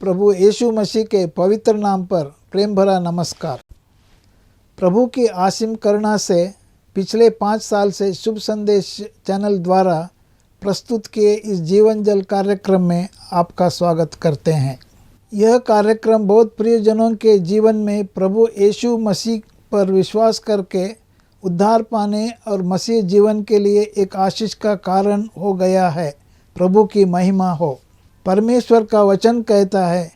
प्रभु यीशु मसीह के पवित्र नाम पर प्रेम भरा नमस्कार। प्रभु की असीम करुणा से पिछले 5 साल से शुभ संदेश चैनल द्वारा प्रस्तुत किए इस जीवन जल कार्यक्रम में आपका स्वागत करते हैं। यह कार्यक्रम बहुत प्रियजनों के जीवन में प्रभु यीशु मसीह पर विश्वास करके उद्धार पाने और मसीह जीवन के लिए एक आशीष का कारण हो गया है। प्रभु की महिमा हो। परमेश्वर का वचन कहता है,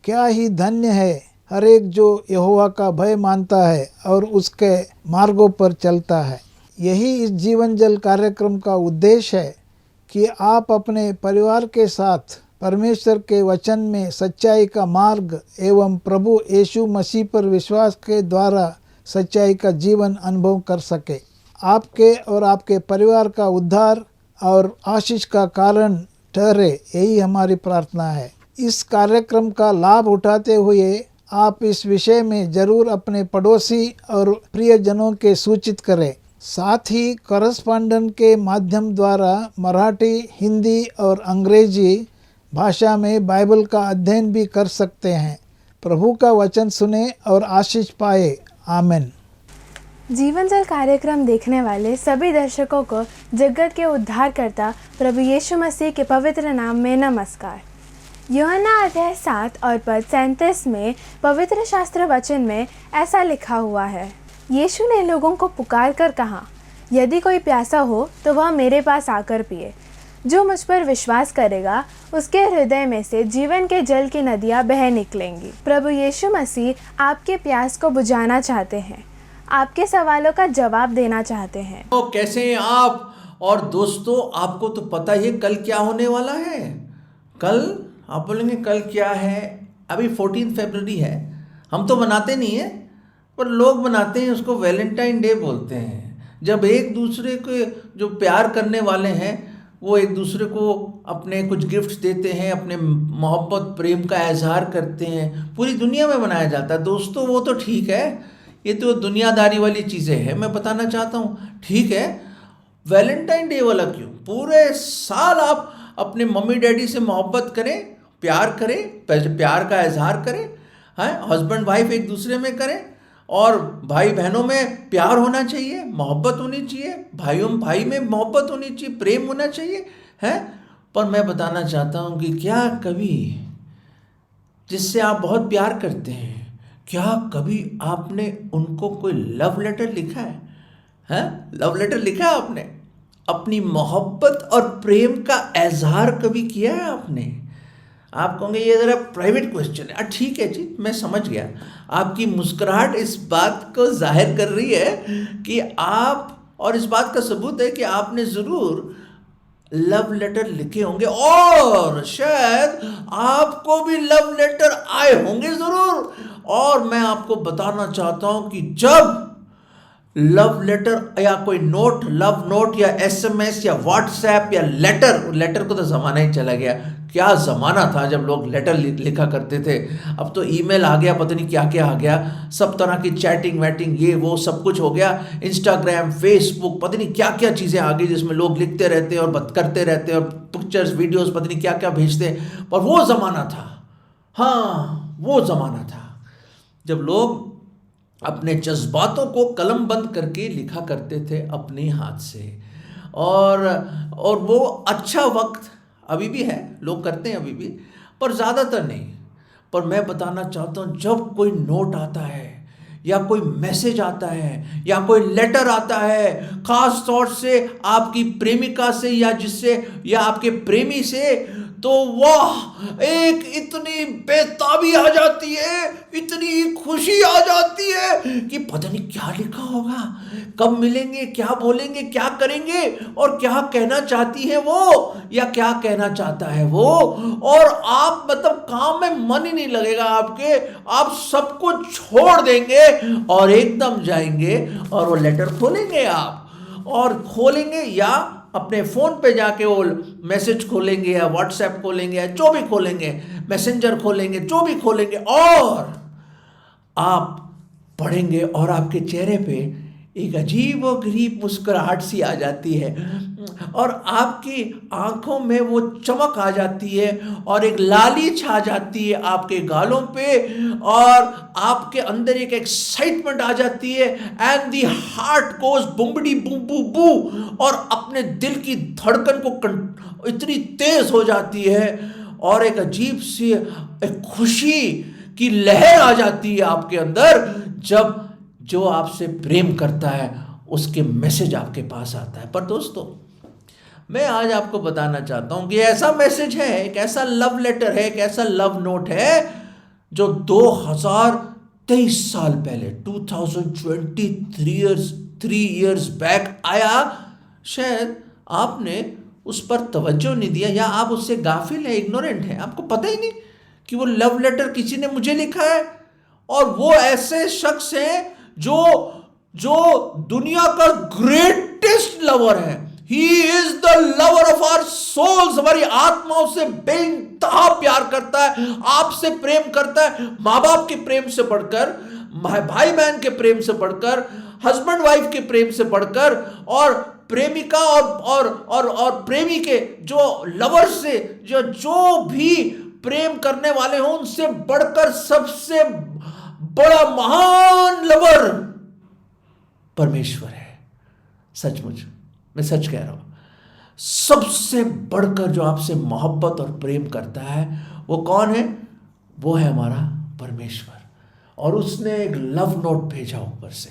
क्या ही धन्य है हर एक जो यहोवा का भय मानता है और उसके मार्गों पर चलता है। यही इस जीवन जल कार्यक्रम का उद्देश्य है कि आप अपने परिवार के साथ परमेश्वर के वचन में सच्चाई का मार्ग एवं प्रभु यीशु मसीह पर विश्वास के द्वारा सच्चाई का जीवन अनुभव कर सके। आपके और आपके परिवार का उद्धार और आशीष का कारण ठहरे, यही हमारी प्रार्थना है। इस कार्यक्रम का लाभ उठाते हुए आप इस विषय में जरूर अपने पड़ोसी और प्रियजनों के सूचित करें। साथ ही करस्पॉन्डेंट के माध्यम द्वारा मराठी, हिंदी और अंग्रेजी भाषा में बाइबल का अध्ययन भी कर सकते हैं। प्रभु का वचन सुने और आशीष पाए। आमीन। जीवन जल कार्यक्रम देखने वाले सभी दर्शकों को जगत के उद्धारकर्ता प्रभु यीशु मसीह के पवित्र नाम में नमस्कार। यूहन्ना अध्याय 7 और पद 37 में पवित्र शास्त्र वचन में ऐसा लिखा हुआ है, यीशु ने लोगों को पुकार कर कहा, यदि कोई प्यासा हो तो वह मेरे पास आकर पिए। जो मुझ पर विश्वास करेगा उसके हृदय में से जीवन के जल की नदियाँ बह निकलेंगी। प्रभु यीशु मसीह आपके प्यास को बुझाना चाहते हैं, आपके सवालों का जवाब देना चाहते हैं। तो कैसे हैं आप? और दोस्तों, आपको तो पता ही कल क्या होने वाला है। कल आप बोलेंगे कल क्या है? अभी 14 फरवरी है। हम तो मनाते नहीं हैं, पर लोग मनाते हैं, उसको वैलेंटाइन डे बोलते हैं। जब एक दूसरे के जो प्यार करने वाले हैं वो एक दूसरे को अपने कुछ गिफ्ट्स देते हैं, अपने मोहब्बत प्रेम का इजहार करते हैं। पूरी दुनिया में मनाया जाता है। दोस्तों, वो तो ठीक है, ये तो दुनियादारी वाली चीज़ें हैं। मैं बताना चाहता हूँ, ठीक है, वैलेंटाइन डे वाला क्यों? पूरे साल आप अपने मम्मी डैडी से मोहब्बत करें, प्यार करें, प्यार का इजहार करें, हैं, हस्बैंड वाइफ एक दूसरे में करें, और भाई बहनों में प्यार होना चाहिए, मोहब्बत होनी चाहिए, भाइयों भाई में मोहब्बत होनी चाहिए, प्रेम होना चाहिए, हैं। पर मैं बताना चाहता हूँ कि क्या कभी जिससे आप बहुत प्यार करते हैं, क्या कभी आपने उनको कोई लव लेटर लिखा है? हैं? लव लेटर लिखा है आपने? अपनी मोहब्बत और प्रेम का इजहार कभी किया है आपने? आप कहोगे ये ज़रा प्राइवेट क्वेश्चन है। ठीक है जी, मैं समझ गया। आपकी मुस्कुराहट इस बात को जाहिर कर रही है कि आप, और इस बात का सबूत है कि आपने ज़रूर लव लेटर लिखे होंगे, और शायद आपको भी लव लेटर आए होंगे ज़रूर। और मैं आपको बताना चाहता हूं कि जब लव लेटर या कोई नोट, लव नोट या एसएमएस या व्हाट्सएप या लेटर को तो ज़माना ही चला गया। क्या ज़माना था जब लोग लेटर लिखा करते थे। अब तो ईमेल आ गया, पता नहीं क्या क्या आ गया, सब तरह की चैटिंग वैटिंग ये वो सब कुछ हो गया। इंस्टाग्राम, फेसबुक, पता नहीं क्या क्या चीज़ें आ गई जिसमें लोग लिखते रहते हैं और बात करते रहते हैं और पिक्चर्स वीडियोस पता नहीं क्या क्या भेजते हैं। पर वो ज़माना था, हाँ वो ज़माना था जब लोग अपने जज्बातों को कलम बंद करके लिखा करते थे अपने हाथ से। और वो अच्छा वक्त अभी भी है, लोग करते हैं अभी भी, पर ज़्यादातर नहीं। पर मैं बताना चाहता हूँ, जब कोई नोट आता है या कोई मैसेज आता है या कोई लेटर आता है, खास तौर से आपकी प्रेमिका से या जिससे या आपके प्रेमी से, तो वाह, एक इतनी बेताबी आ जाती है, इतनी खुशी आ जाती है कि पता नहीं क्या लिखा होगा, कब मिलेंगे, क्या बोलेंगे, क्या करेंगे, और क्या कहना चाहती है वो या क्या कहना चाहता है वो। और आप मतलब काम में मन ही नहीं लगेगा आपके, आप सब कुछ छोड़ देंगे और एकदम जाएंगे और वो लेटर खोलेंगे आप, और खोलेंगे या अपने फ़ोन पे जाके वो मैसेज खोलेंगे या व्हाट्सएप खोलेंगे या जो भी खोलेंगे, मैसेंजर खोलेंगे, जो भी खोलेंगे, और आप पढ़ेंगे और आपके चेहरे पे एक अजीब व गरीब मुस्कुराहट सी आ जाती है और आपकी आंखों में वो चमक आ जाती है और एक लाली छा जाती है आपके गालों पे और आपके अंदर एक एक्साइटमेंट आ जाती है एंड दी हार्ट गोज बुम्बड़ी बू बू बू और अपने दिल की धड़कन को इतनी तेज हो जाती है और एक अजीब सी एक खुशी की लहर आ जाती है आपके अंदर जब जो आपसे प्रेम करता है उसके मैसेज आपके पास आता है। पर दोस्तों, मैं आज आपको बताना चाहता हूं कि ऐसा मैसेज है, एक ऐसा लव लेटर है, एक ऐसा लव नोट है जो 2023 साल पहले 2023 ईयर्स बैक आया। शायद आपने उस पर तवज्जो नहीं दिया या आप उससे गाफिल है, इग्नोरेंट है, आपको पता ही नहीं कि वो लव लेटर किसी ने मुझे लिखा है। और वो ऐसे शख्स हैं जो दुनिया का ग्रेटेस्ट लवर है। He is the lover of our souls. हमारी आत्माओं से बेइंतहा प्यार करता है, आपसे प्रेम करता है, माँ बाप के प्रेम से बढ़कर, भाई बहन के प्रेम से बढ़कर, हस्बैंड वाइफ के प्रेम से बढ़कर, और प्रेमिका और प्रेमी के जो लवर से जो भी प्रेम करने वाले हों उनसे बढ़कर सबसे बड़ा महान लवर परमेश्वर है। सचमुच मैं सच कह रहा हूं, सबसे बढ़कर जो आपसे मोहब्बत और प्रेम करता है वो कौन है? वो है हमारा परमेश्वर। और उसने एक लव नोट भेजा ऊपर से।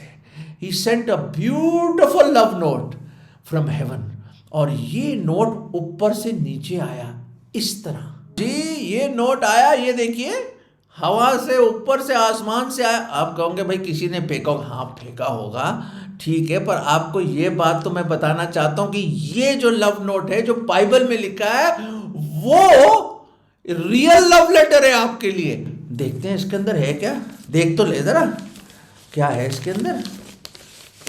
He sent a beautiful love note from heaven। और ये नोट ऊपर से नीचे आया इस तरह जी। ये नोट आया, ये देखिए, हवा से, ऊपर से, आसमान से आया। आप कहोगे भाई किसी ने फेंका होगा। हाँ, फेंका होगा, ठीक है, पर आपको ये बात तो मैं बताना चाहता हूं कि ये जो लव नोट है जो बाइबल में लिखा है वो रियल लव लेटर है आपके लिए। देखते हैं इसके अंदर है क्या, देख तो ले जरा क्या है इसके अंदर।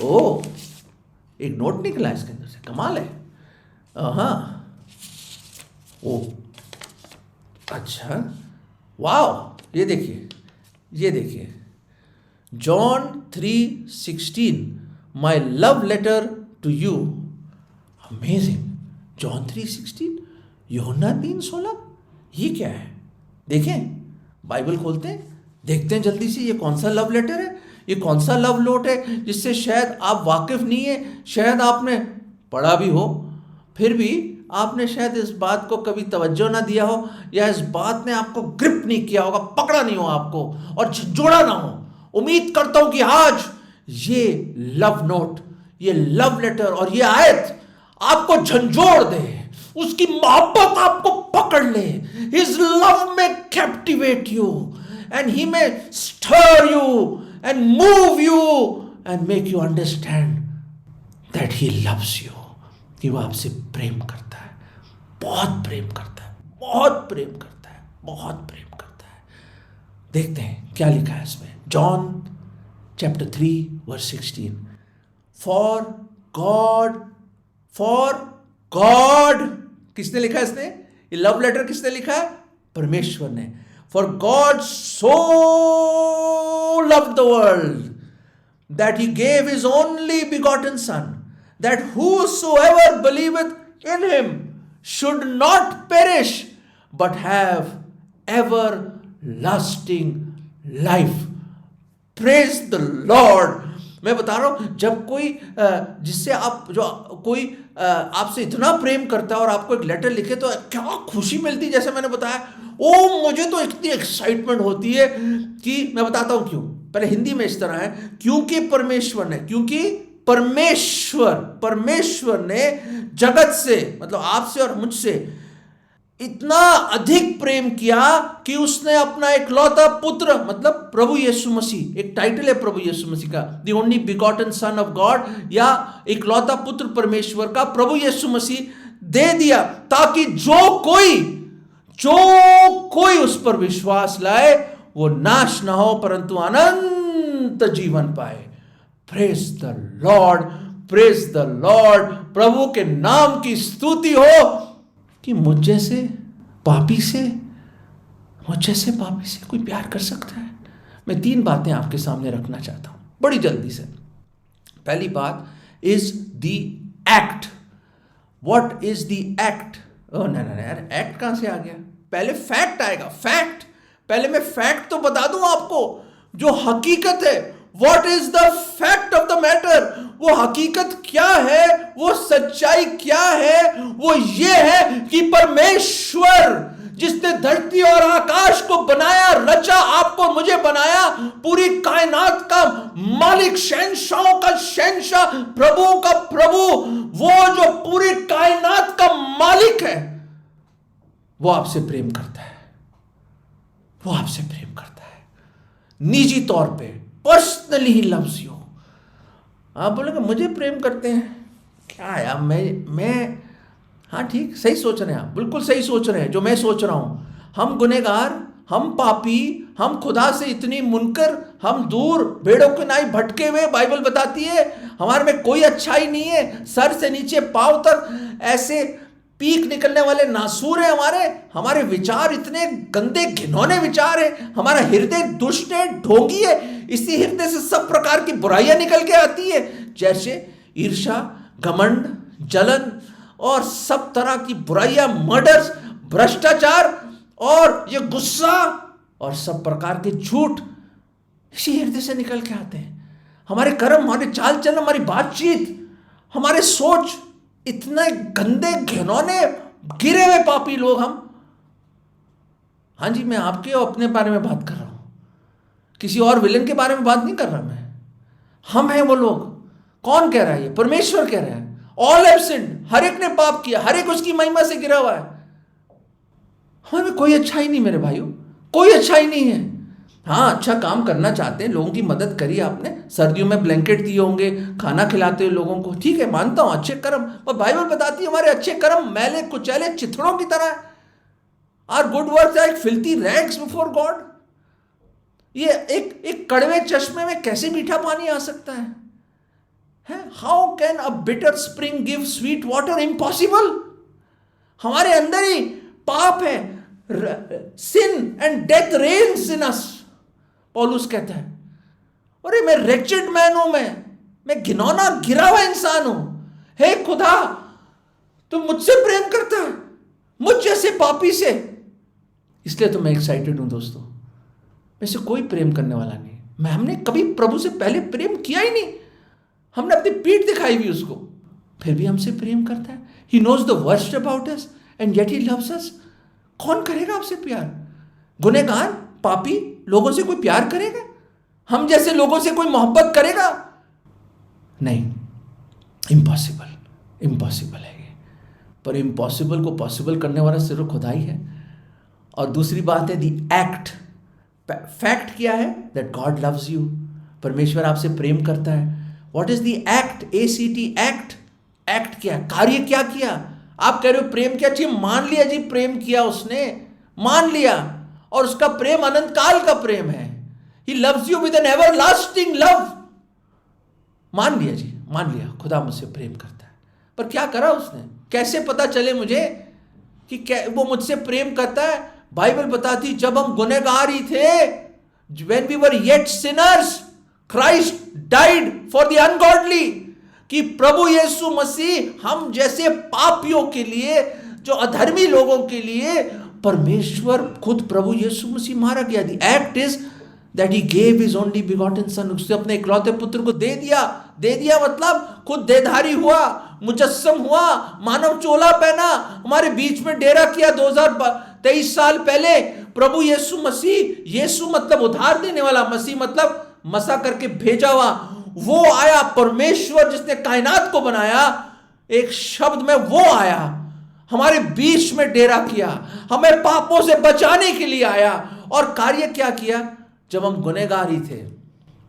ओ, एक नोट निकला इसके अंदर से, कमाल है। हाँ, ओ अच्छा, वाह, ये देखिए, John 3:16, my love letter to you. Amazing. John 3:16, Yuhanna 3:16, ये क्या है? देखें, बाइबल खोलते हैं, देखते हैं जल्दी से ये कौन सा लव लेटर है, ये कौन सा लव नोट है जिससे शायद आप वाकिफ नहीं है, शायद आपने पढ़ा भी हो, फिर भी आपने शायद इस बात को कभी तवज्जो ना दिया हो, या इस बात ने आपको ग्रिप नहीं किया होगा, पकड़ा नहीं हो आपको और झंझोड़ा ना हो। उम्मीद करता हूं कि आज ये लव नोट, ये लव लेटर और ये आयत आपको झंझोड़ दे, उसकी मोहब्बत आपको पकड़ ले। His love may captivate you and he may stir you and move you and make you understand that he loves you। कि वो आपसे प्रेम करता है, बहुत प्रेम करता है, बहुत प्रेम करता है, बहुत प्रेम करता है। देखते हैं क्या लिखा है इसमें। जॉन चैप्टर 3:16, फॉर गॉड किसने लिखा है इसने? ये लव लेटर किसने लिखा है? परमेश्वर ने। For God so loved the world that he gave his only begotten son, that whosoever believeth in him should not perish but have everlasting life। Praise the Lord। मैं बता रहा हूं, जब कोई जिससे आप जो कोई आपसे इतना प्रेम करता है और आपको एक लेटर लिखे तो क्या खुशी मिलती है। जैसे मैंने बताया, ओ मुझे तो इतनी एक्साइटमेंट होती है कि मैं बताता हूं क्यों। पहले हिंदी में इस तरह है, क्योंकि परमेश्वर ने जगत से, मतलब आपसे और मुझसे इतना अधिक प्रेम किया कि उसने अपना इकलौता पुत्र, मतलब प्रभु यीशु मसीह, एक टाइटल है प्रभु यीशु मसीह का, the only begotten son of God, या इकलौता पुत्र परमेश्वर का, प्रभु यीशु मसीह दे दिया, ताकि जो कोई उस पर विश्वास लाए वो नाश ना हो परंतु अनंत जीवन पाए। Praise the Lord, praise the Lord. प्रभु के नाम की स्तुति हो कि मुझ जैसे पापी से कोई प्यार कर सकता है। मैं 3 बातें आपके सामने रखना चाहता हूं बड़ी जल्दी से। पहली बात is the act. What is the act? Oh नहीं यार, एक्ट कहां से आ गया? पहले फैक्ट आएगा. फैक्ट, पहले मैं फैक्ट तो बता दूं आपको, जो हकीकत है. What is the fact of the matter? वो हकीकत क्या है, वो सच्चाई क्या है? वो ये है कि परमेश्वर जिसने धरती और आकाश को बनाया, रचा, आपको मुझे बनाया, पूरी कायनात का मालिक, शहंशाहों का शहंशाह, प्रभुओं का प्रभु, वो जो पूरी कायनात का मालिक है, वो आपसे प्रेम करता है. वो आपसे प्रेम करता है निजी तौर पे. Personally he loves you. आप बोलेंगे मुझे प्रेम करते हैं क्या यार? मैं हाँ ठीक, सही सोच रहे हैं आप, बिल्कुल सही सोच रहे हैं जो मैं सोच रहा हूं. हम गुनहगार, हम पापी, हम खुदा से इतनी मुनकर, हम दूर, भेड़ों के नाई भटके हुए. बाइबल बताती है हमारे में कोई अच्छाई नहीं है. सर से नीचे पांव तक ऐसे पीक निकलने वाले नासूर है हमारे विचार इतने गंदे घिनौने विचार है. हमारा हृदय दुष्ट है, ढोंगी है. इसी हृदय से सब प्रकार की बुराइयां निकल के आती है, जैसे ईर्ष्या, घमंड, जलन और सब तरह की बुराइयां, मर्डर्स, भ्रष्टाचार और ये गुस्सा और सब प्रकार के झूठ इसी हृदय से निकल के आते हैं. हमारे कर्म, हमारे चाल चलन, हमारी बातचीत, हमारे सोच, इतने गंदे घिनौने गिरे हुए पापी लोग हम. हाँ जी, मैं आपके और अपने बारे में बात कर रहा हूं, किसी और विलन के बारे में बात नहीं कर रहा मैं. हम हैं वो लोग. कौन कह रहा है? ये परमेश्वर कह रहा है. ऑल हैव सिन्ड, हर एक ने पाप किया, हर एक उसकी महिमा से गिरा हुआ है. हमें कोई अच्छाई नहीं मेरे भाइयों, कोई अच्छाई नहीं है. हाँ, अच्छा काम करना चाहते हैं, लोगों की मदद करी आपने, सर्दियों में ब्लैंकेट दिए होंगे, खाना खिलाते हो लोगों को, ठीक है, मानता हूं, अच्छे कर्म. और बाइबल बताती है हमारे अच्छे कर्म मैले कुचैले चिथड़ों की तरह है. Our good works like filthy rags before God. ये एक कड़वे चश्मे में कैसे मीठा पानी आ सकता है? How can a bitter spring give sweet water? Impossible. हमारे अंदर ही पाप है, sin and death reigns in us. पौलुस कहता है अरे मैं रेचेड मैन हूं, मैं घिनौना गिरा हुआ इंसान हूं. हे खुदा, तुम मुझसे प्रेम करता है, मुझ जैसे पापी से. इसलिए तो मैं एक्साइटेड हूं दोस्तों. वैसे कोई प्रेम करने वाला नहीं. हमने कभी प्रभु से पहले प्रेम किया ही नहीं. हमने अपनी पीठ दिखाई भी उसको, फिर भी हमसे प्रेम करता है. He knows the worst about us and yet he loves us. कौन करेगा आपसे प्यार? गुनहगार, पापी लोगों से कोई प्यार करेगा? हम जैसे लोगों से कोई मोहब्बत करेगा? नहीं, इम्पॉसिबल. इम्पॉसिबल है ये. पर इम्पॉसिबल को पॉसिबल करने वाला सिर्फ खुदा ही है. और दूसरी बात है दी एक्ट. फैक्ट क्या है? That God loves you. परमेश्वर आपसे प्रेम करता है. What is the act? ACT, act. Act क्या? कार्य क्या किया? आप कह रहे हो प्रेम क्या चाहिए? मान लिया जी, प्रेम किया उसने, मान लिया. और उसका प्रेम अनंत काल का प्रेम है. He loves you with an everlasting love. मान लिया जी, मान लिया, खुदा मुझसे प्रेम करता है. पर क्या करा उसने? कैसे पता चले मुझे कि वो मुझसे प्रेम करता है? बाइबल बताती जब हम गुनहगार ही थे, when we were yet sinners, Christ died for the ungodly. कि प्रभु यीशु मसीह हम जैसे पापियों के लिए, जो अधर्मी लोगों के लिए, परमेश्वर खुद प्रभु यीशु मसीह मारा गया. The act is that he gave his only begotten son. उसने अपने इकलौते पुत्र को दे दिया. दे दिया मतलब खुद देहधारी हुआ, मुजस्सम हुआ, मानव चोला पहना, हमारे बीच में डेरा किया 2023 साल पहले. प्रभु यीशु मसीह, यीशु मतलब उधार देने वाला, मसीह मतलब मसा करके भेजा हुआ. वो आया, परमेश्वर जिसने कायनात को बनाया, एक शब्द में वो आया, हमारे बीच में डेरा किया, हमें पापों से बचाने के लिए आया. और कार्य क्या किया? जब हम गुनहगार ही थे,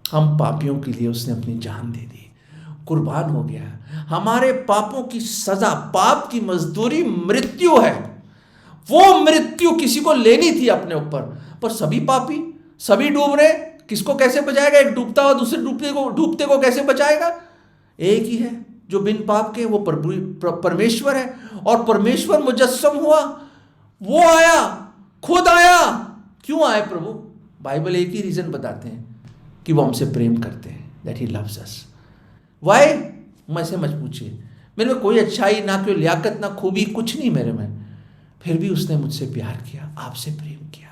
हम पापियों के लिए उसने अपनी जान दे दी, कुर्बान हो गया. हमारे पापों की सजा, पाप की मजदूरी मृत्यु है. वो मृत्यु किसी को लेनी थी अपने ऊपर, पर सभी पापी, सभी डूब रहे. किसको कैसे बचाएगा? एक डूबता हुआ दूसरे डूबते को कैसे बचाएगा? एक ही है जो बिन पाप के, वो परमेश्वर है. और परमेश्वर मुजस्सम हुआ, वो आया, खुद आया. क्यों आए प्रभु? बाइबल एक ही रीजन बताते हैं कि वो हमसे प्रेम करते हैं, that he loves us. Why, मुझसे मत पूछिए, मेरे में कोई अच्छाई ना, कोई लियाकत, ना खूबी, कुछ नहीं मेरे में, फिर भी उसने मुझसे प्यार किया, आपसे प्रेम किया।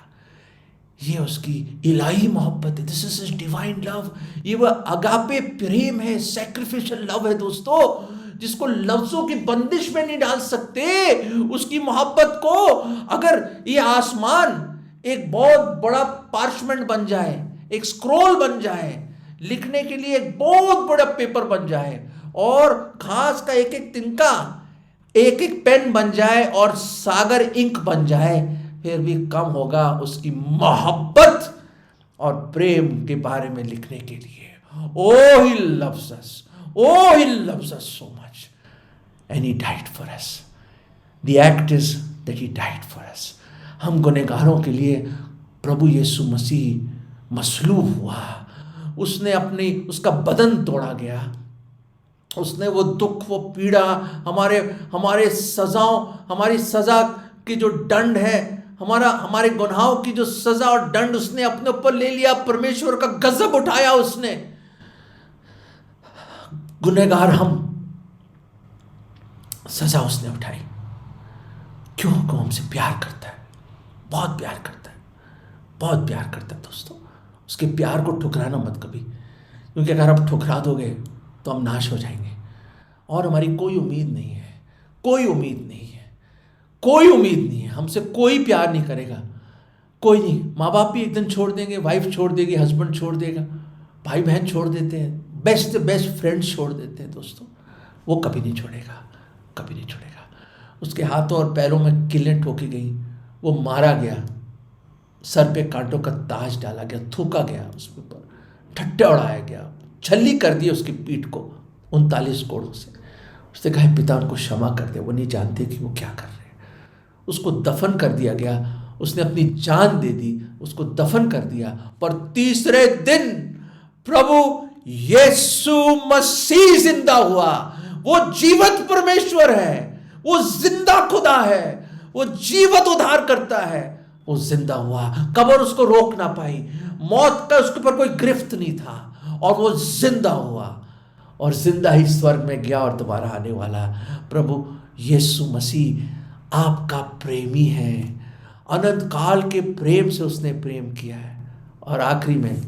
ये उसकी इलाही मोहब्बत है, this is his divine love. ये वह अगापे प्रेम है, सैक्रिफिशियल लव है दोस्तों, जिसको लफ्जों की बंदिश में नहीं डाल सकते। उसकी मोहब्बत को अगर ये आसमान एक बहुत बड़ा पार्चमेंट बन जाए, एक स्क्रोल बन जाए, लिखने के लिए एक बहुत बड़ा पेपर बन जाए, और घास का एक एक तिनका एक एक पेन बन जाए, और सागर इंक बन जाए, फिर भी कम होगा उसकी मोहब्बत और प्रेम के बारे में लिखने के लिए। Oh, he loves us. Oh, he loves us so much. And he died for us. The act is that he died for us. हम गुनहगारों के लिए प्रभु यीशु मसीह मसलूब हुआ, उसने उसका बदन तोड़ा गया, उसने वो दुख, वो पीड़ा, हमारी सजा की जो दंड है, हमारे गुनाहों की जो सजा और दंड उसने अपने ऊपर ले लिया। परमेश्वर का गजब उठाया उसने। गुनहगार हम, सजा उसने उठाई। क्यों? हमसे प्यार करता है, बहुत प्यार करता है, बहुत प्यार करता है दोस्तों। उसके प्यार को ठुकराना मत कभी, क्योंकि अगर आप ठुकरा दोगे तो हम नाश हो जाएंगे, और हमारी कोई उम्मीद नहीं है, कोई उम्मीद नहीं है, कोई उम्मीद नहीं है। हमसे कोई प्यार नहीं करेगा, कोई नहीं। माँ बाप भी एक दिन छोड़ देंगे, वाइफ छोड़ देगी, हस्बैंड छोड़ देगा, भाई बहन छोड़ देते हैं, बेस्ट फ्रेंड्स छोड़ देते हैं दोस्तों, वो कभी नहीं छोड़ेगा, कभी नहीं छोड़ेगा। उसके हाथों और पैरों में किलें ठोकी गई, वो मारा गया, सर पे कांटों का ताज डाला गया, थूका गया उसके ऊपर, ठट्टे उड़ाया गया, छल्ली कर दी उसकी पीठ को 39 कोड़ों से। उसने कहा पिता उनको क्षमा कर दे, वो नहीं जानते कि वो क्या कर रहे हैं। उसको दफन कर दिया गया, उसने अपनी जान दे दी, उसको दफन कर दिया, पर तीसरे दिन प्रभु यीशु मसीह जिंदा हुआ। वो जीवित परमेश्वर है, वो जिंदा खुदा है, वो जीवित उद्धार करता है। वो जिंदा हुआ, कब्र उसको रोक ना पाई, मौत का उसके ऊपर कोई गिरफ्त नहीं था, और वो जिंदा हुआ, और जिंदा ही स्वर्ग में गया और दोबारा आने वाला। प्रभु यीशु मसीह आपका प्रेमी है, अनंत काल के प्रेम से उसने प्रेम किया है। और आखिरी में,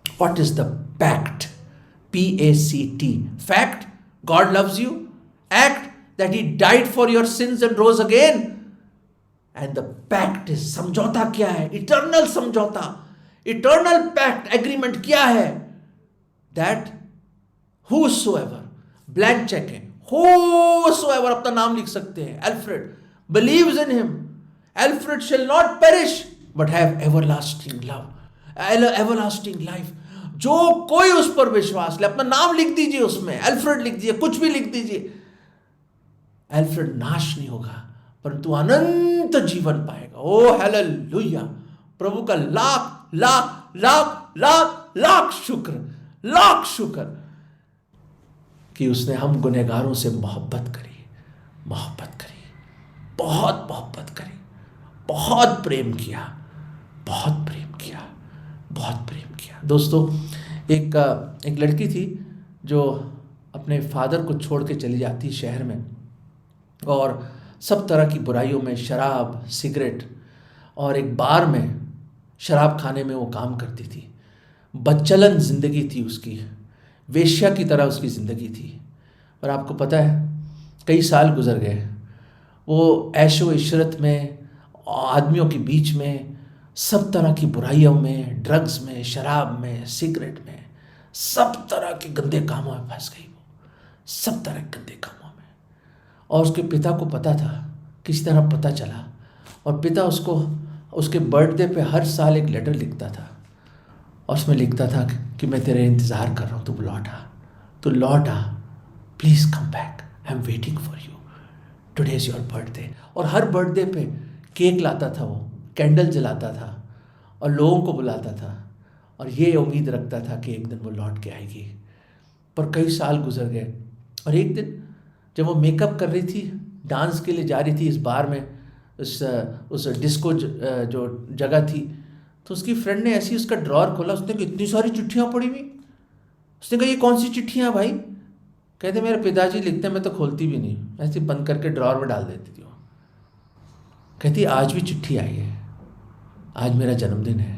what is the pact? PACT, fact, God loves you, act that he died for your sins and rose again, and the pact is, समझौता क्या है? इटर्नल समझौता, इटर्नल पैक्ट, एग्रीमेंट क्या है? that whosoever, ब्लैंक चेक है, whosoever अपना नाम लिख सकते हैं, Alfred, believes in him, Alfred shall not perish but have everlasting love, everlasting life। जो कोई उस पर विश्वास ले, अपना नाम लिख दीजिए उसमें, Alfred लिख दीजिए, कुछ भी लिख दीजिए, एल्फ्रेड नाश नहीं होगा, परंतु अनंत जीवन पाएगा। ओ हालेलुया! प्रभु का लाख लाख लाख लाख लाख शुक्र, लाख शुक्र कि उसने हम गुनहगारों से मोहब्बत करी, मोहब्बत करी, बहुत मोहब्बत करी, बहुत प्रेम किया, बहुत प्रेम किया, बहुत प्रेम किया। दोस्तों, एक लड़की थी जो अपने फादर को छोड़ के चली जाती शहर में, और सब तरह की बुराइयों में, शराब, सिगरेट, और एक बार में शराब खाने में वो काम करती थी। बदचलन ज़िंदगी थी उसकी, वेश्या की तरह उसकी ज़िंदगी थी। और आपको पता है, कई साल गुजर गए, वो ऐशो इशरत में, आदमियों के बीच में, सब तरह की बुराइयों में, ड्रग्स में, शराब में, सिगरेट में, सब तरह के गंदे कामों में फंस गई वो, सब तरह के गंदे कामों में। और उसके पिता को पता था, किसी तरह पता चला, और पिता उसको उसके बर्थडे पे हर साल एक लेटर लिखता था, और उसमें लिखता था कि मैं तेरे इंतज़ार कर रहा हूँ, तू लौट आ, तू लौट आ, please come back, I am waiting for you, today is your birthday. और हर बर्थडे पे केक लाता था वो, कैंडल जलाता था, और लोगों को बुलाता था, और ये उम्मीद रखता था कि एक दिन वो लौट के आएगी। पर कई साल गुजर गए, और एक दिन जब वो मेकअप कर रही थी, डांस के लिए जा रही थी इस बार में, उस डिस्को जो जगह थी, तो उसकी फ्रेंड ने ऐसी उसका ड्रॉअर खोला, उसने इतनी सारी चिट्ठियाँ पड़ी हुई, उसने कहा ये कौन सी चिट्ठियाँ भाई? कहते मेरे पिताजी लिखते हैं, मैं तो खोलती भी नहीं, ऐसे बंद करके ड्रॉर में डाल देती थी वो। कहती आज भी चिट्ठी आई है, आज मेरा जन्मदिन है।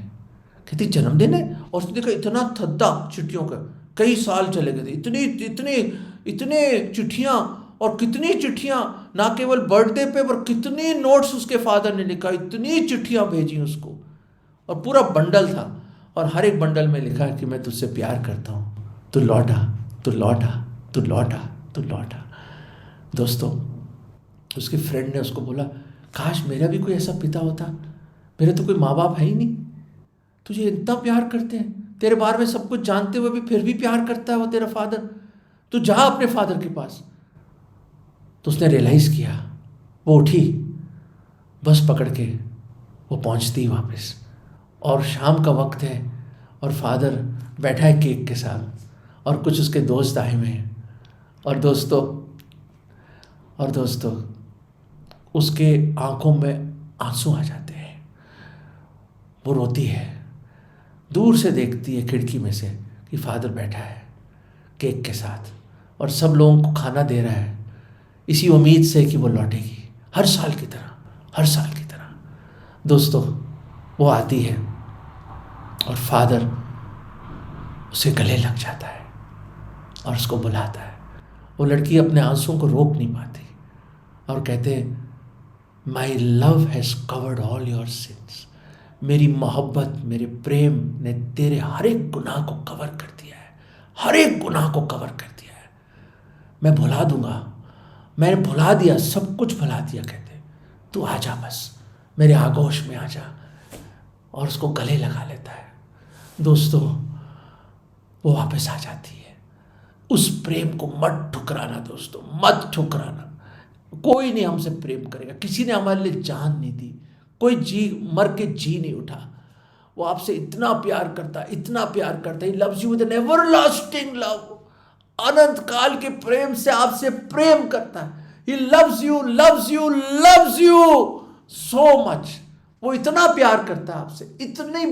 कहती जन्मदिन है? और उसने देखा इतना थद्दा चिट्ठियों का, कई साल चले गए थे, इतनी इतने इतने चिट्ठियाँ, और कितनी चिट्ठियाँ, ना केवल बर्थडे पे पर कितने नोट्स उसके फादर ने लिखा, इतनी चिट्ठियाँ भेजी उसको, और पूरा बंडल था, और हर एक बंडल में लिखा कि मैं तुझसे प्यार करता हूँ, तू लौटा, तू लौटा, तू लौटा, तू लौटा। दोस्तों, उसके फ्रेंड ने उसको बोला काश मेरा भी कोई ऐसा पिता होता, मेरे तो कोई माँ बाप है ही नहीं, तुझे इतना प्यार करते हैं, तेरे बारे में सब कुछ जानते हुए भी फिर भी प्यार करता है वो तेरा फादर, तू जा अपने फादर के पास। तो उसने रियलाइज किया, वो उठी, बस पकड़ के वो पहुंचती वापस, और शाम का वक्त है, और फादर बैठा है केक के साथ, और कुछ उसके दोस्त आए हुए हैं, और दोस्तों उसके आंखों में आंसू आ जाते हैं। वो रोती है, दूर से देखती है खिड़की में से कि फादर बैठा है केक के साथ, और सब लोगों को खाना दे रहा है, इसी उम्मीद से कि वो लौटेगी, हर साल की तरह, हर साल की तरह। दोस्तों, वो आती है और फादर उसे गले लग जाता है और उसको बुलाता है। वो लड़की अपने आंसुओं को रोक नहीं पाती और कहते हैं my love has covered all your sins. मेरी मोहब्बत, मेरे प्रेम ने तेरे हर एक गुनाह को कवर कर दिया है, हर एक गुनाह को कवर कर दिया है। मैं भुला दूंगा, मैंने भुला दिया, सब कुछ भुला दिया। कहते तू आ जा, बस मेरे आगोश में आ जा, और उसको गले लगा लेता है। दोस्तों, वो वापस आ जाती है। उस प्रेम को मत ठुकराना दोस्तों, मत ठुकराना। कोई नहीं हमसे प्रेम करेगा, किसी ने हमारे लिए जान नहीं दी, कोई मर के जी नहीं उठा। वो आपसे इतना प्यार करता है, इतना प्यार करता है। He loves you with an everlasting love. अनंत काल के प्रेम से आपसे प्रेम करता है। He loves you, loves you, loves you so much. वो इतना प्यार करता है आपसे, इतनी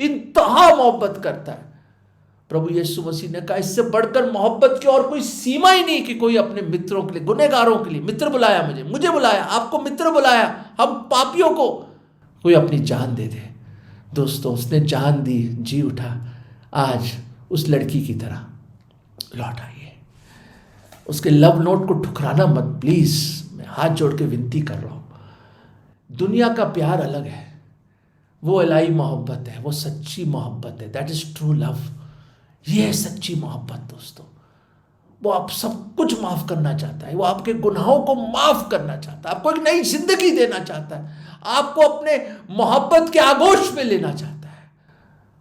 इंतहा मोहब्बत करता है। प्रभु यीशु मसीह ने कहा इससे बढ़कर मोहब्बत की और कोई सीमा ही नहीं कि कोई अपने मित्रों के लिए, गुनहगारों के लिए, मित्र बुलाया मुझे बुलाया, आपको मित्र बुलाया, हम पापियों को कोई अपनी जान दे दे। दोस्तों, उसने जान दी, जी उठा। आज उस लड़की की तरह लौट आइए। उसके लव नोट को ठुकराना मत प्लीज। मैं हाथ जोड़ के विनती कर रहा हूं। दुनिया का प्यार अलग है, वो इलाही मोहब्बत है, वो सच्ची मोहब्बत है। That is true love. ये है सच्ची मोहब्बत दोस्तों। वो आप सब कुछ माफ करना चाहता है, वो आपके गुनाहों को माफ करना चाहता है, आपको एक नई जिंदगी देना चाहता है, आपको अपने मोहब्बत के आगोश में लेना चाहता है।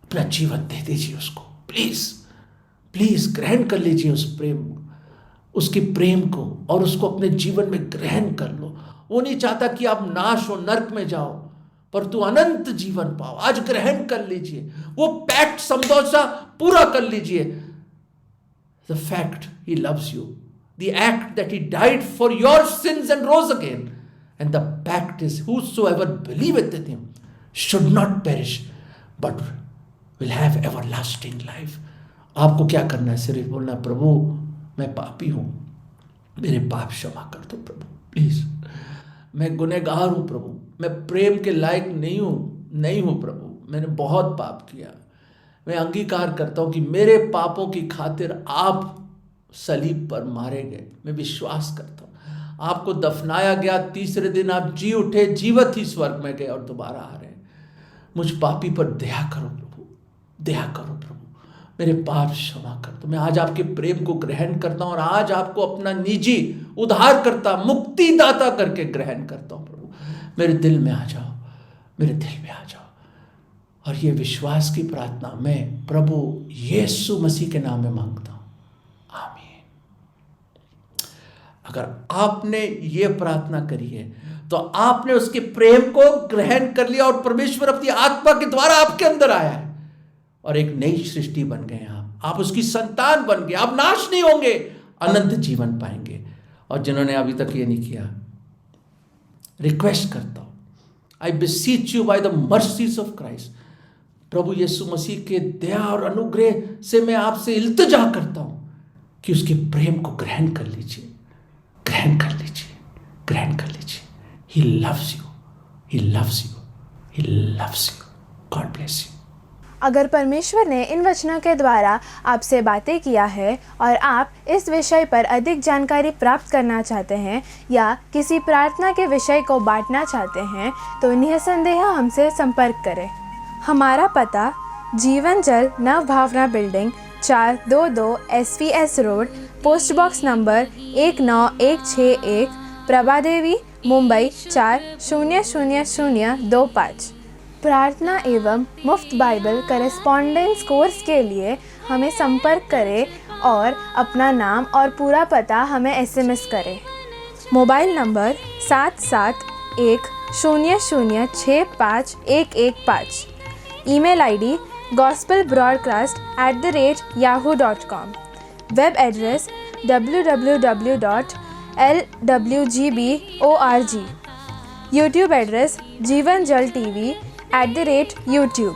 अपना जीवन दे दीजिए उसको, प्लीज प्लीज ग्रहण कर लीजिए उस प्रेम, उसके प्रेम को, और उसको अपने जीवन में ग्रहण कर लो। वो नहीं चाहता कि आप नाश हो, नर्क में जाओ, पर तू अनंत जीवन पाओ। आज ग्रहण कर लीजिए, वो पैक्ट समझौता पूरा कर लीजिए। The fact he loves you, the act that he died for your sins and rose again, and the pact is whosoever believeth in him should not perish but will have everlasting life। आपको क्या करना है? सिर्फ बोलना, प्रभु मैं पापी हूं, मेरे पाप क्षमा कर दो प्रभु, प्लीज। मैं गुनहगार हूं प्रभु, मैं प्रेम के लायक नहीं हूं प्रभु, मैंने बहुत पाप किया। मैं अंगीकार करता हूं कि मेरे पापों की खातिर आप सलीब पर मारे गए। मैं विश्वास करता हूं आपको दफनाया गया, तीसरे दिन आप जी उठे, जीवित ही स्वर्ग में गए और दोबारा आ रहे हैं। मुझ पापी पर दया करो प्रभु, दया करो प्रभु, मेरे पाप क्षमा कर दो। मैं आज आपके प्रेम को ग्रहण करता हूं और आज आपको अपना निजी उद्धारकर्ता, मुक्तिदाता करके ग्रहण करता हूं। प्रभु मेरे दिल में आ जाओ, मेरे दिल में आ जाओ। और ये विश्वास की प्रार्थना मैं प्रभु यीशु मसीह के नाम में मांगता हूं, आमीन। अगर आपने ये प्रार्थना करी है तो आपने उसके प्रेम को ग्रहण कर लिया और परमेश्वर अपनी आत्मा के द्वारा आपके अंदर आया है और एक नई सृष्टि बन गए। आप उसकी संतान बन गए। आप नाश नहीं होंगे, अनंत जीवन पाएंगे। और जिन्होंने अभी तक ये नहीं किया, रिक्वेस्ट करता हूं, I beseech you by the mercies of Christ, प्रभु यीशु मसीह के दया और अनुग्रह से मैं आपसे इल्तिजा करता हूं कि उसके प्रेम को ग्रहण कर लीजिए, ग्रहण कर लीजिए, ग्रहण कर लीजिए। ही loves you, he loves you, he loves you. God bless you. अगर परमेश्वर ने इन वचनों के द्वारा आपसे बातें किया है और आप इस विषय पर अधिक जानकारी प्राप्त करना चाहते हैं या किसी प्रार्थना के विषय को बांटना चाहते हैं तो निसंदेह हमसे संपर्क करें। हमारा पता Jeevan Jal Nav Bhavana building 422 SVS road, post box number 19161, Prabhadevi, Mumbai 400025। प्रार्थना एवं मुफ्त बाइबल करेस्पॉन्डेंस कोर्स के लिए हमें संपर्क करें और अपना नाम और पूरा पता हमें SMS करें। Mobile number 7710065115। Email ID gospelbroadcast@yahoo.com। Web address www.lwgb.org। YouTube address जीवन जल TV @YouTube।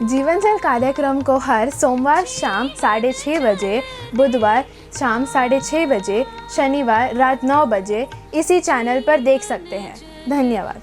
जीवन जल कार्यक्रम को हर सोमवार शाम 6:30 बजे, बुधवार शाम 6:30 बजे, शनिवार रात 9 बजे इसी चैनल पर देख सकते हैं। धन्यवाद।